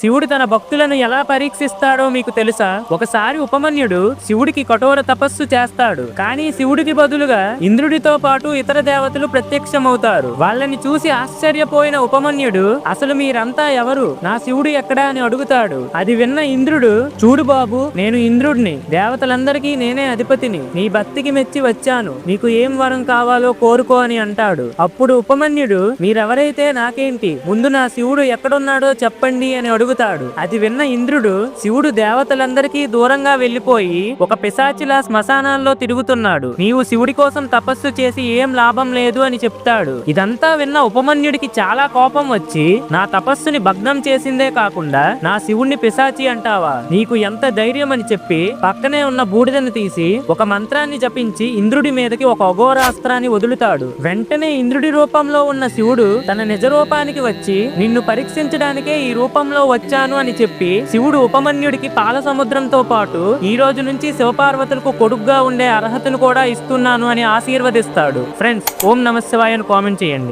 శివుడు తన భక్తులను ఎలా పరీక్షిస్తాడో మీకు తెలుసా? ఒకసారి ఉపమన్యుడు శివుడికి కఠోర తపస్సు చేస్తాడు. కానీ శివుడికి బదులుగా ఇంద్రుడితో పాటు ఇతర దేవతలు ప్రత్యక్షమవుతారు. వాళ్ళని చూసి ఆశ్చర్యపోయిన ఉపమన్యుడు, అసలు మీరంతా ఎవరు, నా శివుడు ఎక్కడా అని అడుగుతాడు. అది విన్న ఇంద్రుడు, చూడు బాబు, నేను ఇంద్రుడిని, దేవతలందరికీ నేనే అధిపతిని, నీ భక్తికి మెచ్చి వచ్చాను, నీకు ఏం వరం కావాలో కోరుకో అని అంటాడు. అప్పుడు ఉపమన్యుడు, మీరెవరైతే నాకేంటి, ముందు నా శివుడు ఎక్కడున్నాడో చెప్పండి అని అడుగుతాడు. అది విన్న ఇంద్రుడు, శివుడు దేవతలందరికీ దూరంగా వెళ్లిపోయి ఒక పిశాచిలా శ్మశానాల్లో తిరుగుతున్నాడు, నీవు శివుడి కోసం తపస్సు చేసి ఏం లాభం లేదు అని చెప్తాడు. ఇదంతా విన్న ఉపమన్యుడికి చాలా కోపం వచ్చి, నా తపస్సుని భగ్నం చేసిందే కాకుండా నా శివుణ్ణి పిశాచి అంటావా, నీకు ఎంత ధైర్యం అని చెప్పి పక్కనే ఉన్న బూడిదను తీసి ఒక మంత్రాన్ని జపించి ఇంద్రుడి మీదకి ఒక అఘోరాస్త్రాన్ని వదులుతాడు. వెంటనే ఇంద్రుడి రూపంలో ఉన్న శివుడు తన నిజ రూపానికి వచ్చి, నిన్ను పరీక్షించడానికే ఈ రూపంలో వచ్చాను అని చెప్పి శివుడు ఉపమన్యుడికి పాల సముద్రంతో పాటు ఈ రోజు నుంచి శివపార్వతులకు కొడుకుగా ఉండే అర్హతను కూడా ఇస్తున్నాను అని ఆశీర్వదిస్తాడు. ఫ్రెండ్స్, ఓం నమః శివాయ అని కామెంట్ చేయండి.